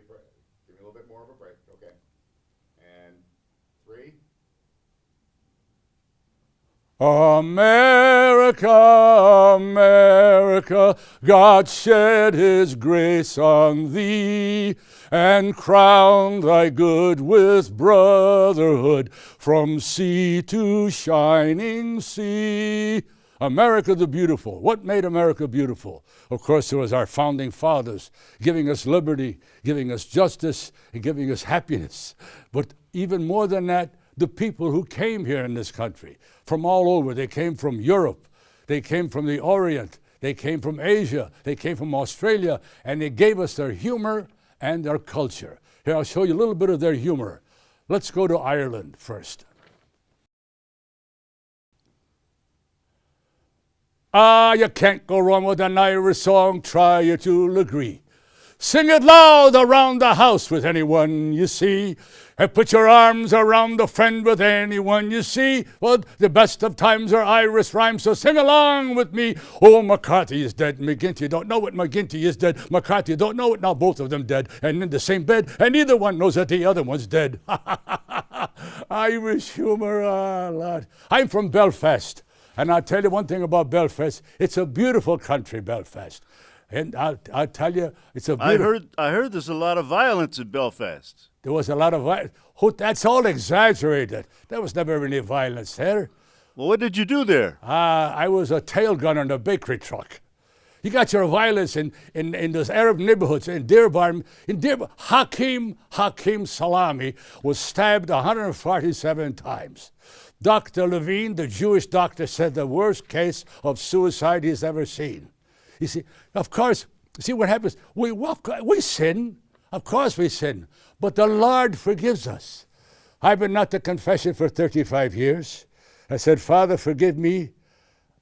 a break. Give me a little bit more of a break. Okay. And 3. America, America, God shed his grace on thee and crowned thy good with brotherhood from sea to shining sea. America the beautiful. What made America beautiful? Of course, it was our founding fathers giving us liberty, giving us justice, and giving us happiness. But even more than that, the people who came here in this country from all over. They came from Europe. They came from the Orient. They came from Asia. They came from Australia. And they gave us their humor and their culture. Here, I'll show you a little bit of their humor. Let's go to Ireland first. You can't go wrong with an Irish song, try it, you'll agree. Sing it loud around the house with anyone you see. And put your arms around a friend with anyone you see. Well, the best of times are Irish rhymes, so sing along with me. Oh, McCarthy is dead. McGinty don't know it. McGinty is dead. McCarthy don't know it. Now both of them dead and in the same bed. And neither one knows that the other one's dead. Irish humor, lad. I'm from Belfast. And I'll tell you one thing about Belfast. It's a beautiful country, Belfast. And I'll tell you, it's a beautiful... I heard there's a lot of violence in Belfast. There was a lot of violence. That's all exaggerated. There was never any violence there. Well, what did you do there? I was a tail gunner in a bakery truck. You got your violence in those Arab neighborhoods in Dearborn. Hakim Salami was stabbed 147 times. Dr. Levine, the Jewish doctor, said the worst case of suicide he's ever seen. You see, of course, see what happens? We sin. Of course we sin. But the Lord forgives us. I've been not to confession for 35 years. I said, Father, forgive me.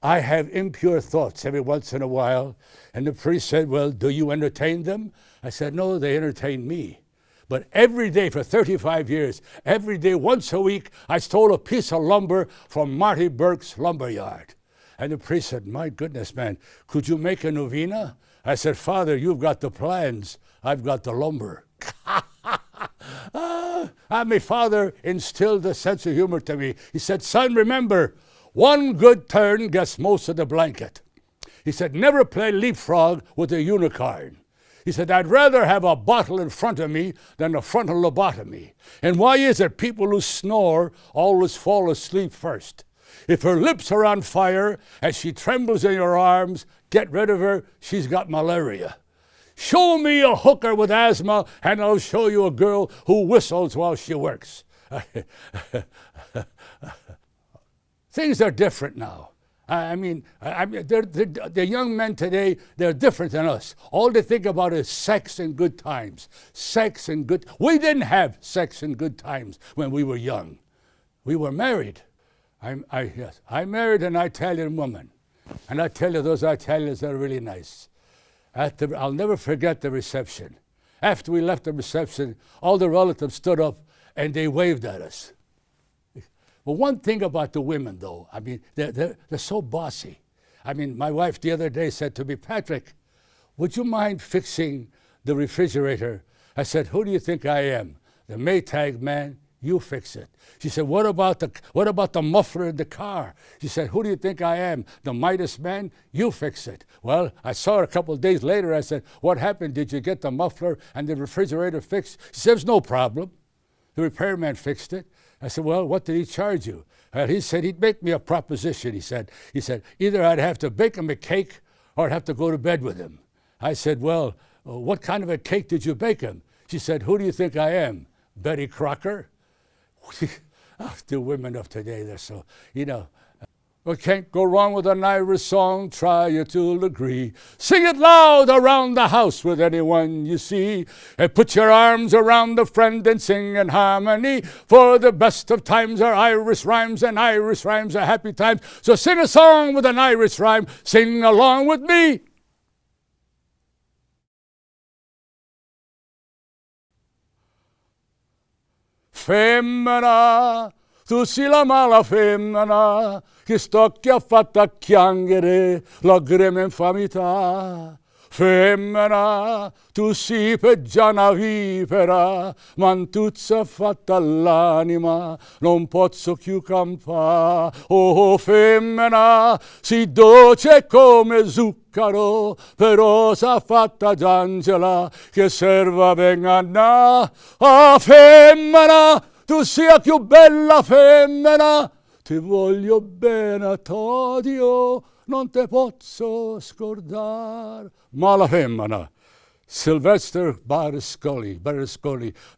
I have impure thoughts every once in a while. And the priest said, well, do you entertain them? I said, no, they entertain me. But every day for 35 years, every day, once a week, I stole a piece of lumber from Marty Burke's lumber yard. And the priest said, my goodness, man, could you make a novena? I said, Father, you've got the plans. I've got the lumber. My father instilled a sense of humor to me. He said, son, remember, one good turn gets most of the blanket. He said, never play leapfrog with a unicorn. He said, I'd rather have a bottle in front of me than a frontal lobotomy. And why is it people who snore always fall asleep first? If her lips are on fire and she trembles in your arms, get rid of her, she's got malaria. Show me a hooker with asthma and I'll show you a girl who whistles while she works. Things are different now. The young men today, they're different than us. All they think about is sex and good times. Sex and good... We didn't have sex and good times when we were young. We were married. I married an Italian woman. And I tell you, those Italians are really nice. I'll never forget the reception. After we left the reception, all the relatives stood up and they waved at us. Well, one thing about the women, though, they're so bossy. My wife the other day said to me, Patrick, would you mind fixing the refrigerator? I said, who do you think I am? The Maytag man? You fix it. She said, what about the muffler in the car? She said, who do you think I am? The Midas man? You fix it. Well, I saw her a couple of days later. I said, what happened? Did you get the muffler and the refrigerator fixed? She said, no problem. The repairman fixed it. I said, well, what did he charge you? He said he'd make me a proposition. He said, either I'd have to bake him a cake or I'd have to go to bed with him. I said, well, what kind of a cake did you bake him? She said, who do you think I am? Betty Crocker? The women of today, they're so, We can't go wrong with an Irish song, try it, you'll agree. Sing it loud around the house with anyone you see. And put your arms around a friend and sing in harmony. For the best of times are Irish rhymes, and Irish rhymes are happy times. So sing a song with an Irish rhyme, sing along with me. Femmina, tu sei la mala femmina, che sto che ha fatto a chiangere lacrime infamità. Femmina, tu sii peggiana vivera, mantuzza fatta l'anima, non pozzo più campare. Oh, femmina, si dolce come zucchero, però sa fatta d'angela, che serva venga. Ah, femmina, tu sia più bella femmina, ti voglio bene, t'odio, non te posso scordare. Mala femmina. Sylvester Berlusconi,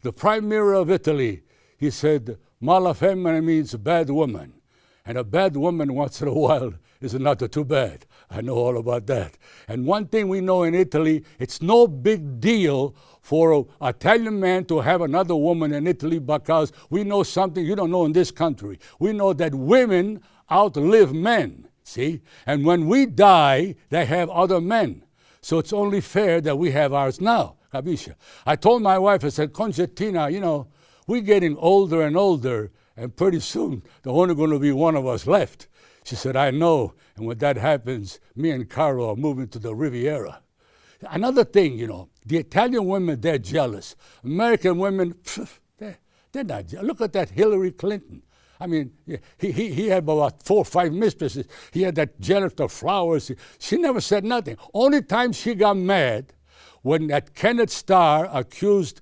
the Prime Minister of Italy, he said, mala femmina means bad woman. And a bad woman once in a while is not too bad. I know all about that. And one thing we know in Italy, it's no big deal for an Italian man to have another woman in Italy, because we know something you don't know in this country. We know that women outlive men, see? And when we die, they have other men. So it's only fair that we have ours now. Capisce? I told my wife, I said, Concertina, you know, we're getting older and older, and pretty soon there's only going to be one of us left. She said, I know. And when that happens, me and Carlo are moving to the Riviera. Another thing, you know, the Italian women, they're jealous. American women, they're not jealous. Look at that Hillary Clinton. I mean, he had about 4 or 5 mistresses. He had that Jennifer Flowers. She never said nothing. Only time she got mad when that Kenneth Starr accused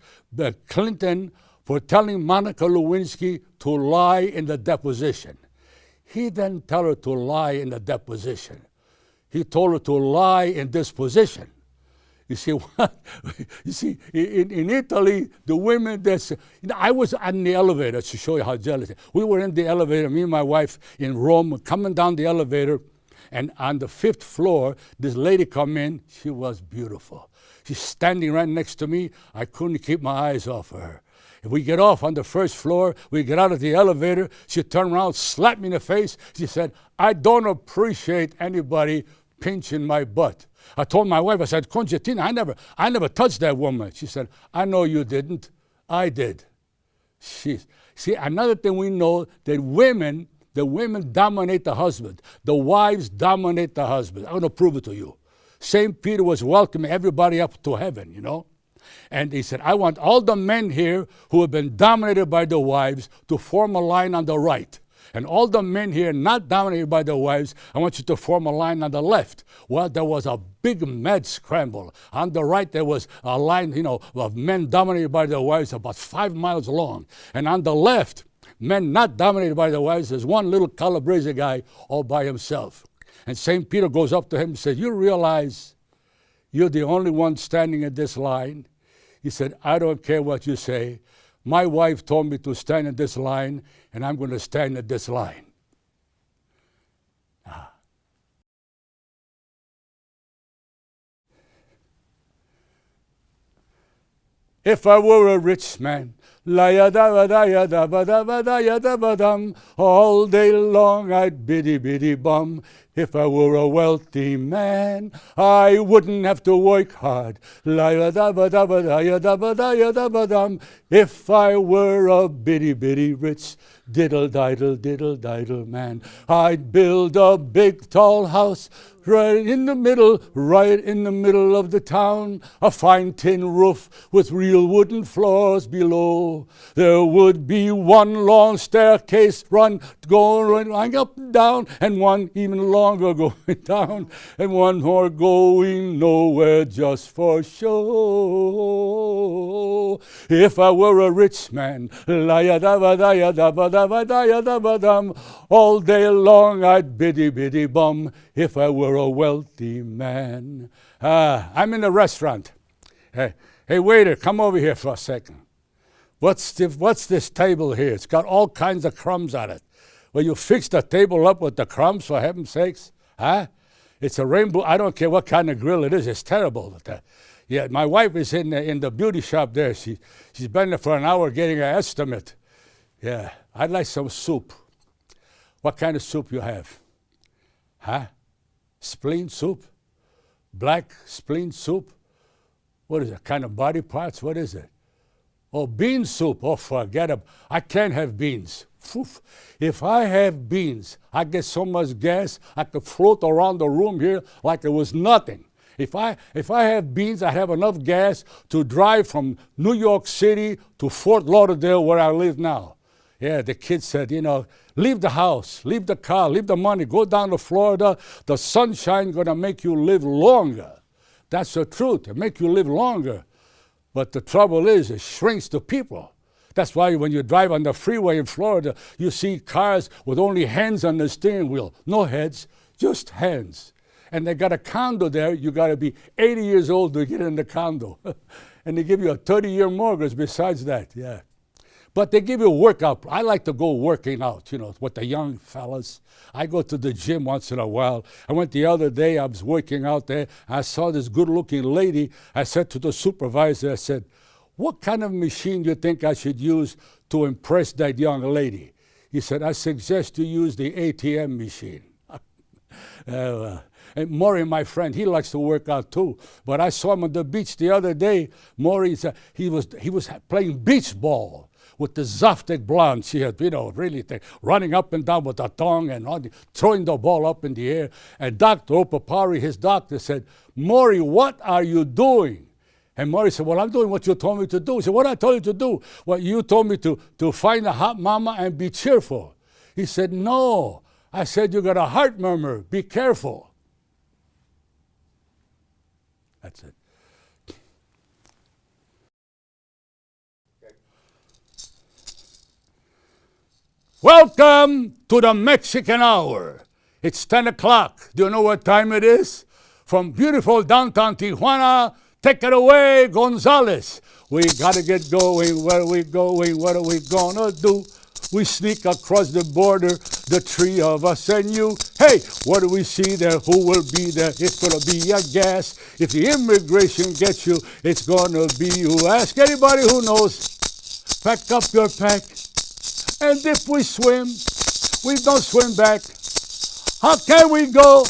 Clinton for telling Monica Lewinsky to lie in the deposition. He didn't tell her to lie in the deposition. He told her to lie in this position. You see, you see, in Italy, the women, I was on the elevator to show you how jealous. We were in the elevator, me and my wife in Rome, coming down the elevator, and on the 5th floor, this lady come in. She was beautiful. She's standing right next to me. I couldn't keep my eyes off of her. If we get off on the 1st floor, we get out of the elevator, she turned around, slapped me in the face. She said, I don't appreciate anybody pinching my butt. I told my wife, I said, Concertina, I never touched that woman. She said, I know you didn't. I did. See, another thing we know, that the women dominate the husband. The wives dominate the husband. I'm going to prove it to you. St. Peter was welcoming everybody up to heaven, you know. And he said, I want all the men here who have been dominated by the wives to form a line on the right. And all the men here not dominated by their wives, I want you to form a line on the left. Well, there was a big mad scramble. On the right, there was a line, you know, of men dominated by their wives about 5 miles long. And on the left, men not dominated by their wives, there's one little Calabrese guy all by himself. And St. Peter goes up to him and says, you realize you're the only one standing in this line? He said, I don't care what you say. My wife told me to stand in this line, and I'm going to stand in this line. If I were a rich man, all day long I'd biddy bum. If I were a wealthy man, I wouldn't have to work hard. If I were a bitty rich diddle man, I'd build a big tall house right in the middle of the town, a fine tin roof with real wooden floors below. There would be one long staircase going up and down, and one even longer going down, and one more going nowhere just for show. If I were a rich man, all day long I'd biddy bum. If I were a wealthy man. I'm in a restaurant. Hey, waiter, come over here for a second. What's this table here? It's got all kinds of crumbs on it. Well, you fix the table up with the crumbs, for heaven's sakes? Huh? It's a rainbow. I don't care what kind of grill it is. It's terrible. Yeah, my wife is in the beauty shop there. She's been there for an hour getting an estimate. Yeah, I'd like some soup. What kind of soup you have? Huh? Spleen soup? Black spleen soup? What is it? Kind of body parts? What is it? Oh, bean soup. Oh, forget it. I can't have beans. Oof. If I have beans, I get so much gas, I could float around the room here like it was nothing. If I have beans, I have enough gas to drive from New York City to Fort Lauderdale, where I live now. Yeah, the kid said, leave the house, leave the car, leave the money, go down to Florida. The sunshine gonna make you live longer. That's the truth. It make you live longer. But the trouble is, it shrinks the people. That's why when you drive on the freeway in Florida, you see cars with only hands on the steering wheel. No heads, just hands. And they got a condo there. You got to be 80 years old to get in the condo. And they give you a 30-year mortgage besides that, yeah. But they give you a workout. I like to go working out, with the young fellas. I go to the gym once in a while. I went the other day, I was working out there. I saw this good-looking lady. I said to the supervisor, I said, what kind of machine do you think I should use to impress that young lady? He said, I suggest you use the ATM machine. And Maury, my friend, he likes to work out too. But I saw him on the beach the other day. Maury, he was playing beach ball with the Zaftig blonde. She had, really running up and down with a tongue and throwing the ball up in the air. And Dr. Opapari, his doctor, said, Maury, what are you doing? And Maury said, well, I'm doing what you told me to do. He said, what I told you to do? Well, you told me to find a hot mama and be cheerful. He said, no. I said, you got a heart murmur. Be careful. That's it. Okay. Welcome to the Mexican Hour. It's 10 o'clock. Do you know what time it is? From beautiful downtown Tijuana, take it away, Gonzalez. We got to get going. Where are we going? What are we going to do? We sneak across the border, the three of us and you. Hey, what do we see there? Who will be there? It's going to be a gas. If the immigration gets you, it's going to be you. Ask anybody who knows. Pack up your pack. And if we swim, we don't swim back. How can we go?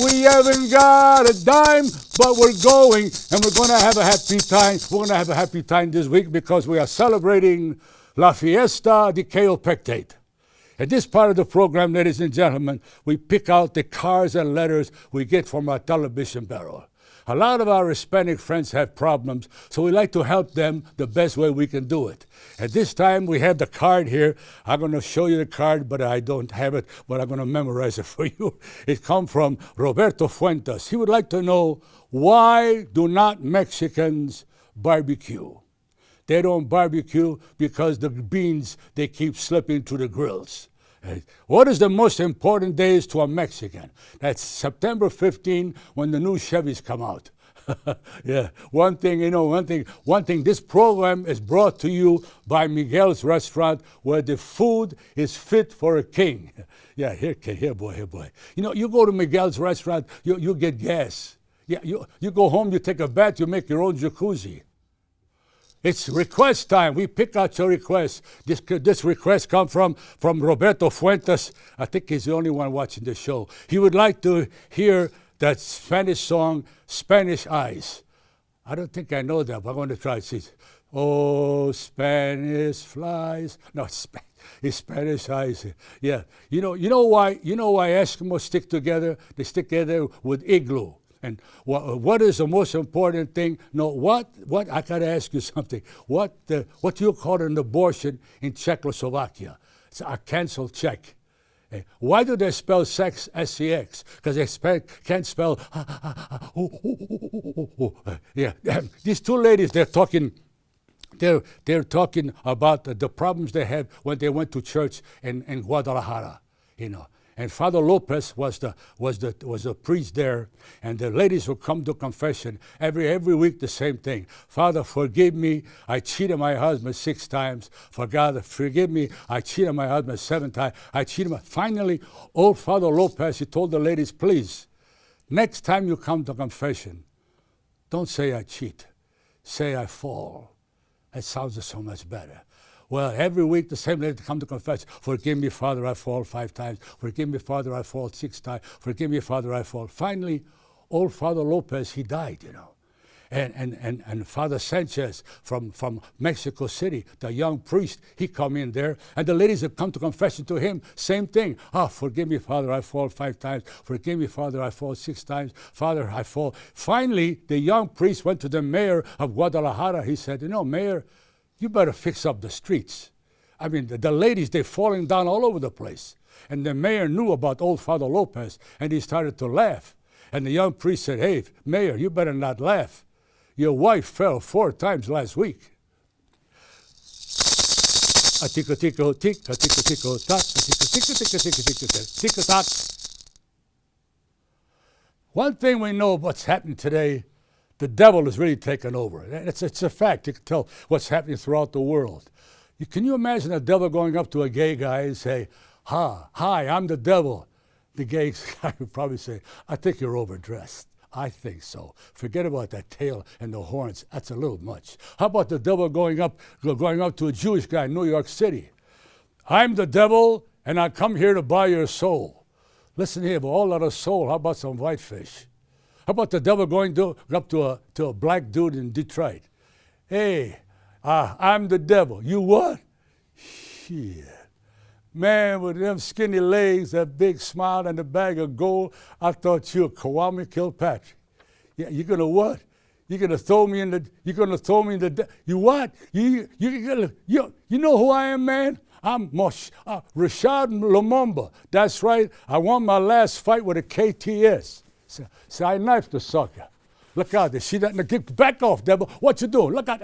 We haven't got a dime, but we're going, and we're going to have a happy time. We're going to have a happy time this week because we are celebrating La Fiesta de Cayo Pectate. At this part of the program, ladies and gentlemen, we pick out the cards and letters we get from our television barrel. A lot of our Hispanic friends have problems, so we like to help them the best way we can do it. At this time, we have the card here. I'm going to show you the card, but I don't have it, but I'm going to memorize it for you. It comes from Roberto Fuentes. He would like to know, why do not Mexicans barbecue? They don't barbecue because the beans, they keep slipping to the grills. What is the most important days to a Mexican? That's September 15 when the new Chevys come out. Yeah, one thing, this program is brought to you by Miguel's Restaurant, where the food is fit for a king. Yeah, here, boy. You go to Miguel's Restaurant, you get gas. Yeah, you go home, you take a bath, you make your own jacuzzi. It's request time. We pick out your request. This request comes from Roberto Fuentes. I think he's the only one watching the show. He would like to hear that Spanish song, Spanish Eyes. I don't think I know that, but I'm going to try to see. Oh, Spanish flies. No, it's Spanish Eyes. Yeah. You know why Eskimos stick together? They stick together with igloo. And what is the most important thing? No, what I got to ask you something. What do you call an abortion in Czechoslovakia? It's a canceled Czech. Why do they spell sex S-E-X? Because they can't spell. Yeah, these two ladies, they're talking about the problems they had when they went to church in Guadalajara, And Father Lopez was a priest there, and the ladies would come to confession every week. The same thing. Father, forgive me. I cheated my husband 6 times. Forgive me. I cheated my husband 7 times. I cheated my. Finally, old Father Lopez, he told the ladies, please, next time you come to confession, don't say I cheat. Say I fall. That sounds so much better. Well, every week the same lady come to confess. Forgive me, Father, I fall 5 times. Forgive me, Father, I fall 6 times. Forgive me, Father, I fall. Finally, old Father Lopez, he died, And Father Sanchez from Mexico City, the young priest, he come in there, and the ladies that come to confession to him, same thing. Forgive me, Father, I fall 5 times. Forgive me, Father, I fall 6 times. Father, I fall. Finally, the young priest went to the mayor of Guadalajara. He said, Mayor, you better fix up the streets. I mean, the ladies, they're falling down all over the place. And the mayor knew about old Father Lopez, and he started to laugh. And the young priest said, hey, Mayor, you better not laugh. Your wife fell 4 times last week. A tick, tick, tick, a tick, tock, a tick, tick, tock. One thing we know of what's happening today, the devil is really taking over. It's a fact. You can tell what's happening throughout the world. Can you imagine a devil going up to a gay guy and say, hi, I'm the devil? The gay guy would probably say, I think you're overdressed. I think so. Forget about that tail and the horns. That's a little much. How about the devil going up to a Jewish guy in New York City? I'm the devil, and I come here to buy your soul. Listen here, but all out of soul, how about some whitefish? How about the devil going up to a black dude in Detroit? Hey, I'm the devil. You what? Shit. Man, with them skinny legs, that big smile, and the bag of gold, I thought you were Kwame Kilpatrick. Yeah, you're gonna what? You're gonna throw me in the. You what? You know who I am, man? I'm Rashad Lumumba. That's right. I won my last fight with a KTS. So I knifed the sucker. Look out there. See that? Get back off, devil. What you doing? Look out.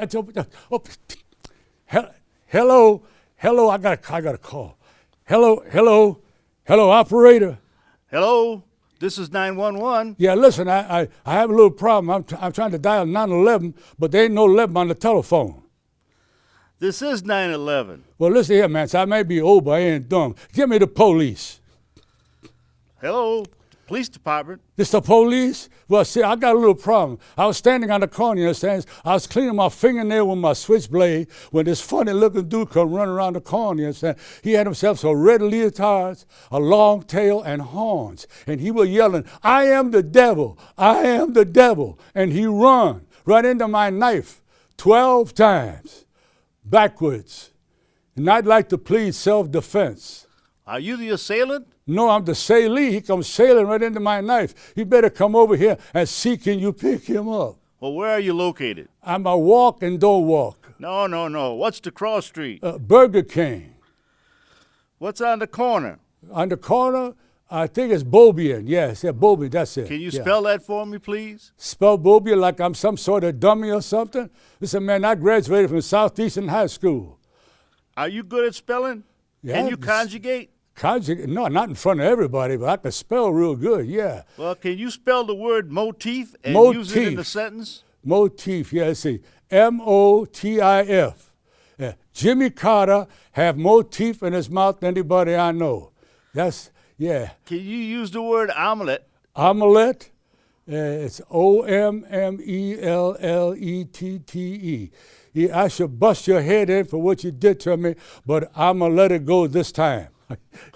Hello. I got a call. Hello, operator. Hello, this is 911. Yeah, listen, I have a little problem. I'm trying to dial 911, but there ain't no 11 on the telephone. This is 911. Well, listen here, man. So I may be old, but I ain't dumb. Give me the police. Hello, police department. This the police? Well, see, I got a little problem. I was standing on the corner, you understand? I was cleaning my fingernail with my switchblade when this funny-looking dude come running around the corner, you understand? He had himself some red leotards, a long tail, and horns. And he was yelling, I am the devil, I am the devil. And he run right into my knife 12 times, backwards. And I'd like to plead self-defense. Are you the assailant? No, I'm the sailee. He comes sailing right into my knife. He better come over here and see, can you pick him up? Well, where are you located? I'm a walk and don't walk. No. What's the cross street? Burger King. What's on the corner? On the corner, I think it's Bobian. Yes, Bobian, that's it. Can you spell that for me, please? Spell Bobian like I'm some sort of dummy or something? Listen, man, I graduated from Southeastern High School. Are you good at spelling? Yeah, Can you conjugate? No, not in front of everybody, but I can spell real good, yeah. Well, can you spell the word motif and use it in the sentence? Motif, yeah, let's see. M-O-T-I-F. Yeah. Jimmy Carter have more teeth in his mouth than anybody I know. That's, yeah. Can you use the word omelet? Omelette? It's O-M-M-E-L-L-E-T-T-E. Yeah, I should bust your head in for what you did to me, but I'm going to let it go this time.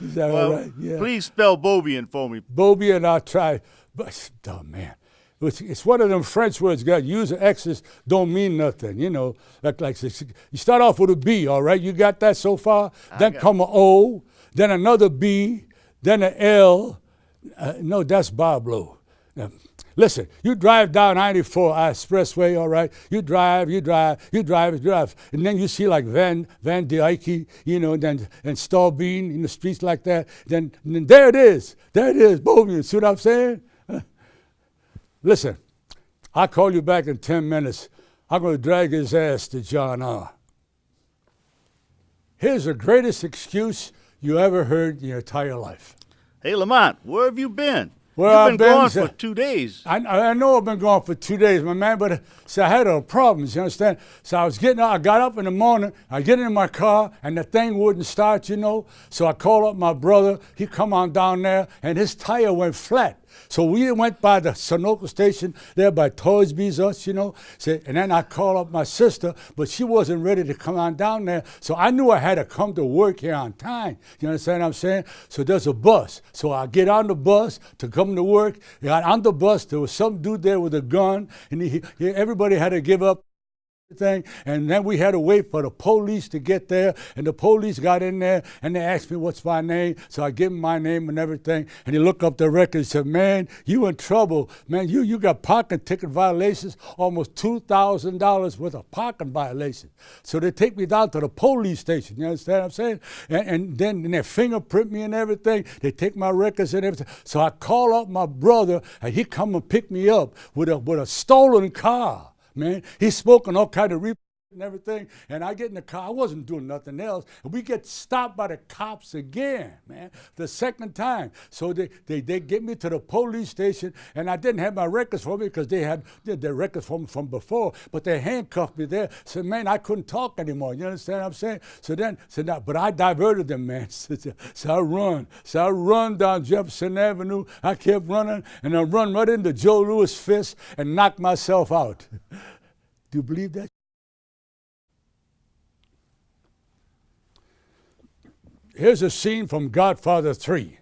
Is that all right? Yeah. Please spell Bobian for me. Bobian, I'll try. But, dumb man. It's one of them French words, got using X's don't mean nothing, you know. Like you start off with a B, all right? You got that so far? Then come an O, then another B, then an L. No, that's Pablo. Now, listen, you drive down 94 Expressway, all right? You drive, and then you see like Van Dyke, you know, and Staubeen in the streets like that. Then there it is, Bovian. See what I'm saying? Listen, I'll call you back in 10 minutes. I'm going to drag his ass to John R. Here's the greatest excuse you ever heard in your entire life. Hey, Lamont, where have you been? Well, You've been gone for 2 days. I know I've been gone for 2 days, my man, but see, I had problems, you understand? So I got up in the morning, I get in my car, and the thing wouldn't start, you know? So I called up my brother. He come on down there, and his tire went flat. So we went by the Sunoco station there by Toys B's Us, you know. And then I called up my sister, but she wasn't ready to come on down there. So I knew I had to come to work here on time. You understand what I'm saying? So there's a bus. So I get on the bus to come to work. On the bus, there was some dude there with a gun, and everybody had to give up thing, and then we had to wait for the police to get there, and the police got in there and they asked me what's my name, so I give him my name and everything, and he looked up the record and said, man, you in trouble, man, you got parking ticket violations, almost $2,000 worth of parking violations. So they take me down to the police station, you understand what I'm saying? And then they fingerprint me and everything, they take my records and everything. So I call up my brother and he come and pick me up with a stolen car. Man, he's smoking all kind of and everything, and I get in the car. I wasn't doing nothing else, and we get stopped by the cops again, man, the second time. So they get me to the police station, and I didn't have my records for me because they had their records from before, but they handcuffed me there. So, man, I couldn't talk anymore. You understand what I'm saying? But I diverted them, man. So I run down Jefferson Avenue. I kept running, and I run right into Joe Louis' fist and knocked myself out. Do you believe that? Here's a scene from Godfather 3.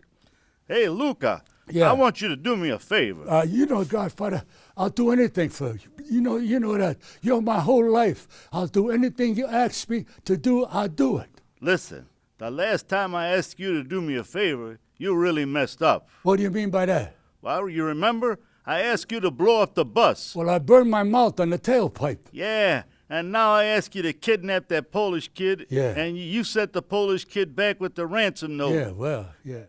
Hey, Luca, Yeah. I want you to do me a favor. You know, Godfather, I'll do anything for you. You know that. You're my whole life. I'll do anything you ask me to do, I'll do it. Listen, the last time I asked you to do me a favor, you really messed up. What do you mean by that? Well, you remember? I asked you to blow up the bus. Well, I burned my mouth on the tailpipe. Yeah, and now I ask you to kidnap that Polish kid. Yeah. And you sent the Polish kid back with the ransom note. Yeah, well, yeah.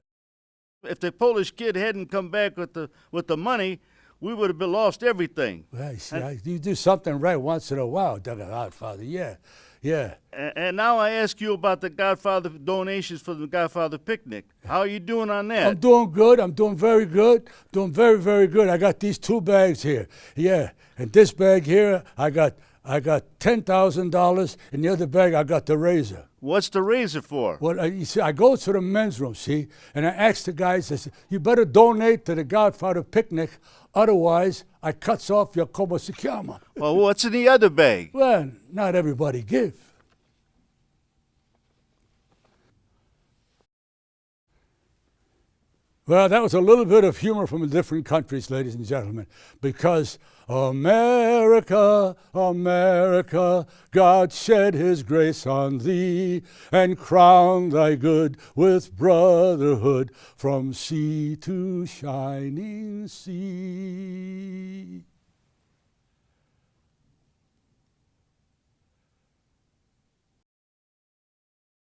If the Polish kid hadn't come back with the money, we would have lost everything. Well, you see, you do something right once in a while, Godfather. Yeah, yeah. And now I ask you about the Godfather donations for the Godfather picnic. How are you doing on that? I'm doing good. I'm doing very good. Doing very, very good. I got these 2 bags here. Yeah, and this bag here, I got $10,000. In the other bag, I got the razor. What's the razor for? Well, you see, I go to the men's room, see, and I ask the guys, I say, you better donate to the Godfather picnic, otherwise I cuts off your Como se llama. Well, what's in the other bag? Well, not everybody give. Well, that was a little bit of humor from different countries, ladies and gentlemen, because America, America, God shed his grace on thee and crowned thy good with brotherhood from sea to shining sea.